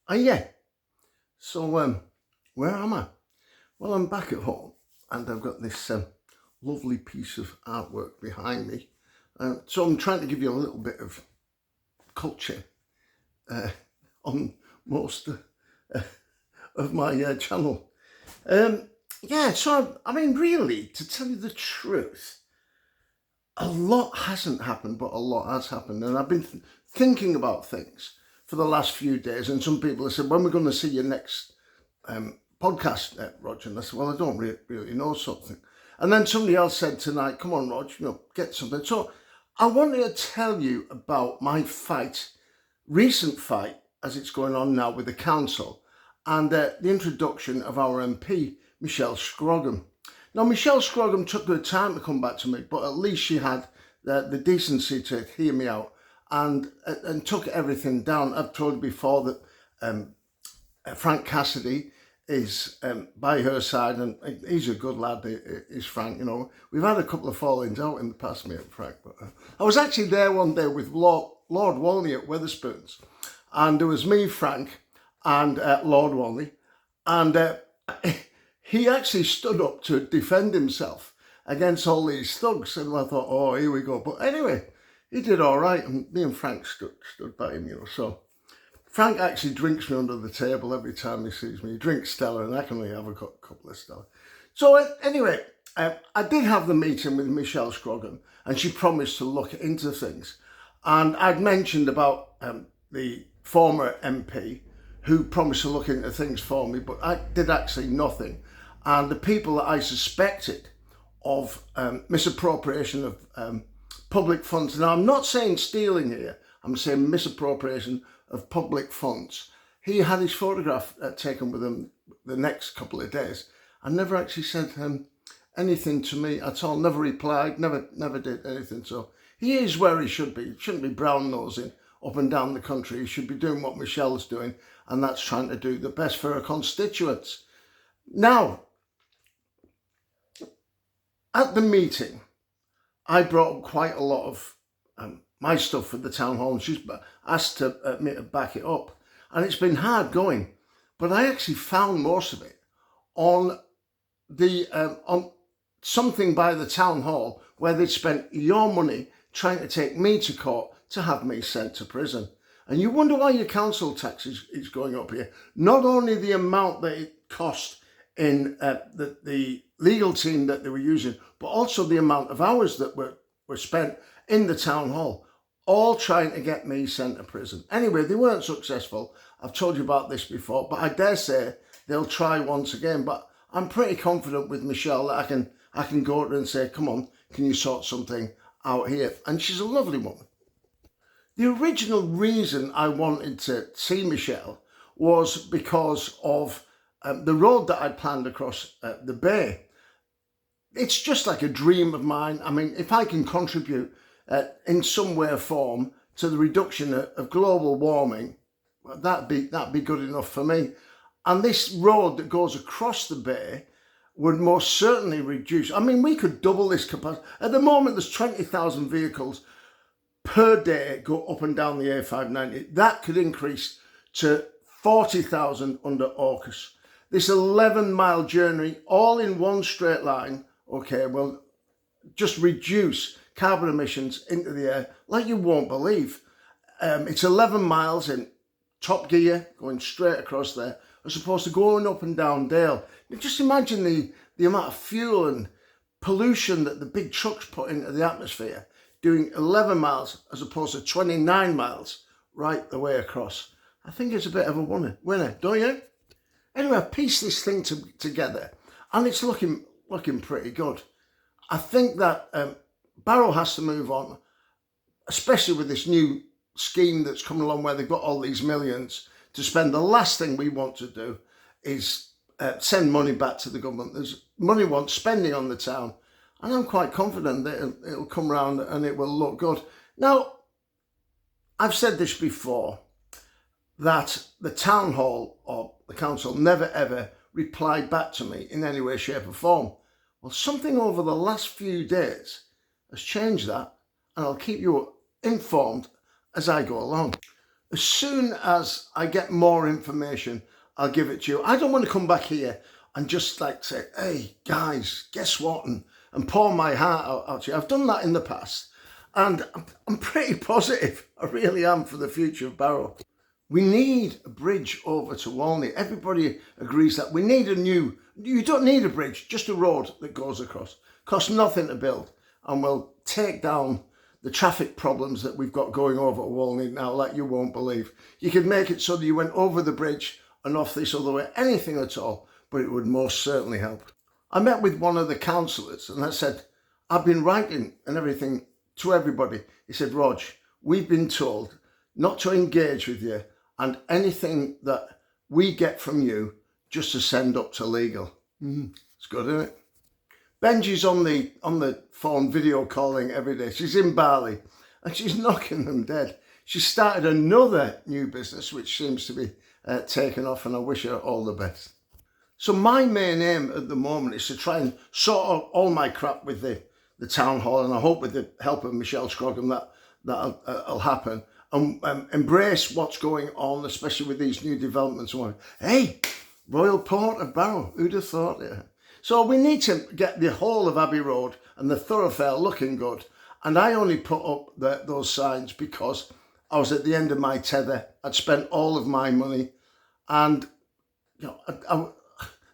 And yeah, so where am I? Well, I'm back at home and I've got this lovely piece of artwork behind me. So I'm trying to give you a little bit of culture on most of my channel. Yeah, so I mean, really, to tell you the truth, a lot hasn't happened, but a lot has happened. And I've been thinking about things for the last few days. And some people have said, when we're going to see your next podcast, Roger? And I said, well, I don't really know something. And then somebody else said tonight, come on, Roger, get something. So I wanted to tell you about my fight, recent fight, as it's going on now with the council, and the introduction of our MP, Michelle Scroggum. Now, Michelle Scroggum took her time to come back to me, but at least she had the decency to hear me out and took everything down. I've told you before that Frank Cassidy is by her side, and he's a good lad, is Frank. We've had a couple of fallings out in the past, me and Frank, but I was actually there one day with Lord Walney at Wetherspoons, and there was me, Frank, and Lord Walney, and he actually stood up to defend himself against all these thugs, and I thought, oh, here we go. But anyway, he did all right, and me and Frank stood by him, so Frank actually drinks me under the table every time he sees me. He drinks Stella, and I can only have a couple of Stella. So anyway, I did have the meeting with Michelle Scroggum, and she promised to look into things. And I'd mentioned about the former MP who promised to look into things for me, but I did actually nothing. And the people that I suspected of misappropriation of public funds, now I'm not saying stealing here, I'm saying misappropriation of public funds. He had his photograph taken with him the next couple of days and never actually said anything to me at all, never replied, never did anything. So he is where he should be. He shouldn't be brown-nosing up and down the country. He should be doing what Michelle's doing, and that's trying to do the best for her constituents. Now, at the meeting, I brought up quite a lot of my stuff for the town hall, and she's asked me to back it up. And it's been hard going, but I actually found most of it on something by the town hall where they'd spent your money trying to take me to court to have me sent to prison. And you wonder why your council tax is going up here. Not only the amount that it cost in the legal team that they were using, but also the amount of hours that were spent in the town hall, all trying to get me sent to prison. Anyway, they weren't successful. I've told you about this before, but I dare say they'll try once again. But I'm pretty confident with Michelle that I can go to her and say, come on, can you sort something out here? And she's a lovely woman. The original reason I wanted to see Michelle was because of the road that I planned across the bay. It's just like a dream of mine. I mean, if I can contribute in some way or form to the reduction of global warming, that'd be good enough for me. And this road that goes across the bay would most certainly reduce. I mean, we could double this capacity. At the moment, there's 20,000 vehicles per day go up and down the A590. That could increase to 40,000 under AUKUS. This 11-mile journey, all in one straight line, okay, will just reduce carbon emissions into the air like you won't believe. It's 11 miles in top gear going straight across there as opposed to going up and down Dale. Just imagine the amount of fuel and pollution that the big trucks put into the atmosphere doing 11 miles as opposed to 29 miles right the way across. I think it's a bit of a winner, don't you? Anyway, I pieced this thing together and it's looking pretty good. I think that Barrow has to move on, especially with this new scheme that's coming along where they've got all these millions to spend. The last thing we want to do is send money back to the government. There's money wants spending on the town, and I'm quite confident that it'll come round and it will look good. Now, I've said this before, that the town hall or the council never ever replied back to me in any way, shape or form. Well, something over the last few days has changed that, and I'll keep you informed as I go along. As soon as I get more information, I'll give it to you. I don't want to come back here and just like say, hey, guys, guess what? And pour my heart out to you. I've done that in the past. And I'm pretty positive, I really am, for the future of Barrow. We need a bridge over to Walney. Everybody agrees that we need you don't need a bridge, just a road that goes across. Costs nothing to build and will take down the traffic problems that we've got going over Walney now, like you won't believe. You could make it so that you went over the bridge and off this other way, anything at all, but it would most certainly help. I met with one of the councillors and I said, I've been writing and everything to everybody. He said, Rog, we've been told not to engage with you and anything that we get from you just to send up to legal. It's good, isn't it? Benji's on the phone video calling every day. She's in Bali and she's knocking them dead. She started another new business which seems to be taken off, and I wish her all the best. So my main aim at the moment is to try and sort out all my crap with the town hall, and I hope with the help of Michelle Scroggin that'll happen, and embrace what's going on, especially with these new developments. Hey, Royal Port of Barrow, who'd have thought it? So we need to get the whole of Abbey Road and the thoroughfare looking good. And I only put up those signs because I was at the end of my tether. I'd spent all of my money, and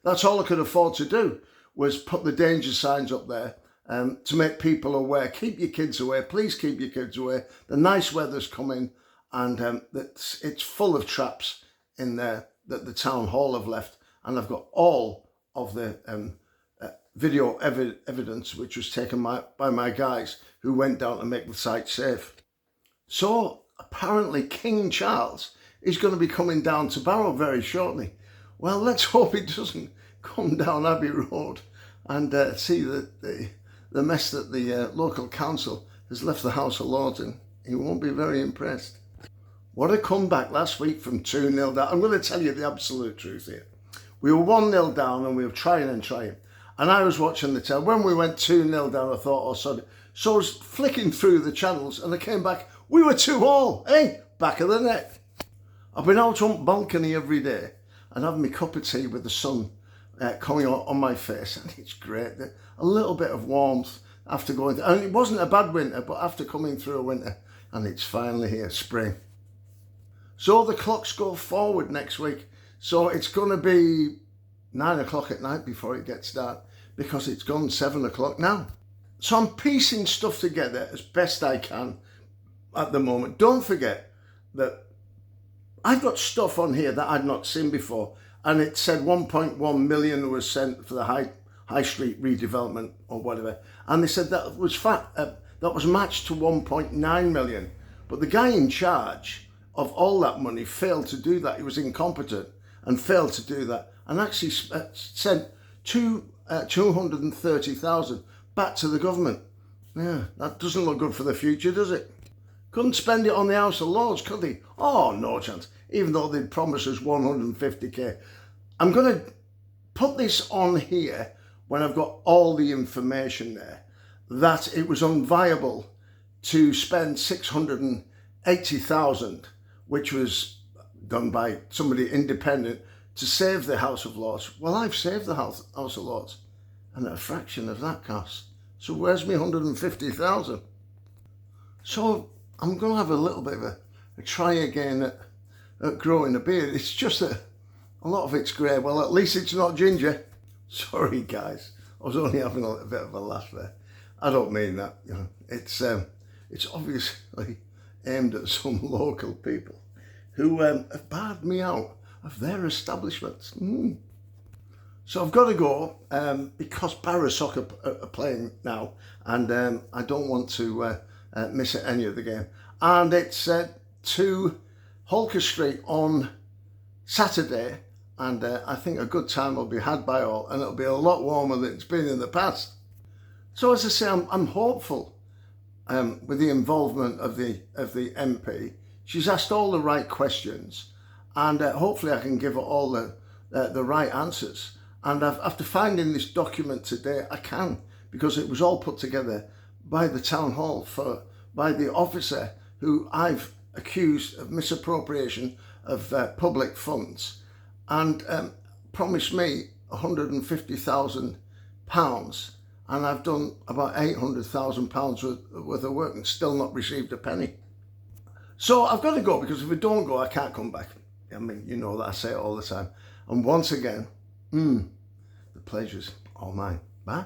that's all I could afford to do was put the danger signs up there to make people aware. Keep your kids away. Please keep your kids away. The nice weather's coming, and it's full of traps in there that the town hall have left. And I've got all of the video evidence which was taken by my guys who went down to make the site safe. So apparently King Charles is going to be coming down to Barrow very shortly. Well, let's hope he doesn't come down Abbey Road and see the mess that the local council has left the House of Lords in. He won't be very impressed. What a comeback last week from 2-0 down. I'm going to tell you the absolute truth here. We were 1-0 down and we were trying and trying. And I was watching the telly. When we went 2-0 down, I thought, oh, sorry. So I was flicking through the channels and I came back. We were 2-2. Hey, back of the net. I've been out on balcony every day and having my cup of tea with the sun coming on my face. And it's great. A little bit of warmth after going through. And it wasn't a bad winter, but after coming through a winter. And it's finally here, spring. So the clocks go forward next week. So it's going to be 9 o'clock at night before it gets dark because it's gone 7 o'clock now. So I'm piecing stuff together as best I can at the moment. Don't forget that I've got stuff on here that I'd not seen before, and it said 1.1 million was sent for the High Street redevelopment or whatever, and they said that was matched to 1.9 million, but the guy in charge of all that money failed to do that. He was incompetent and failed to do that, and actually sent 230,000 back to the government. Yeah, that doesn't look good for the future, does it? Couldn't spend it on the House of Lords, could he? Oh, no chance. Even though they'd promised us 150k. I'm going to put this on here when I've got all the information there, that it was unviable to spend 680,000, which was done by somebody independent, to save the House of Lords. Well, I've saved the House of Lords, and at a fraction of that cost. So where's me 150,000? So I'm going to have a little bit of a try again at growing a beard. It's just that a lot of it's grey. Well, at least it's not ginger. Sorry, guys. I was only having a little bit of a laugh there. I don't mean that. You know, it's obviously aimed at some local people who have barred me out of their establishments. So I've got to go because Barrow Soccer are playing now, and I don't want to miss any of the game. And it's 2 Holker Street on Saturday, and I think a good time will be had by all, and it'll be a lot warmer than it's been in the past. So as I say, I'm hopeful with the involvement of the MP. She's asked all the right questions, and hopefully I can give her all the right answers. And after finding this document today, I can, because it was all put together by the town hall by the officer who I've accused of misappropriation of public funds and promised me £150,000, and I've done about £800,000 worth of work and still not received a penny. So I've got to go, because if I don't go, I can't come back. I mean, you know that I say it all the time. And once again, the pleasure's all mine. Bye.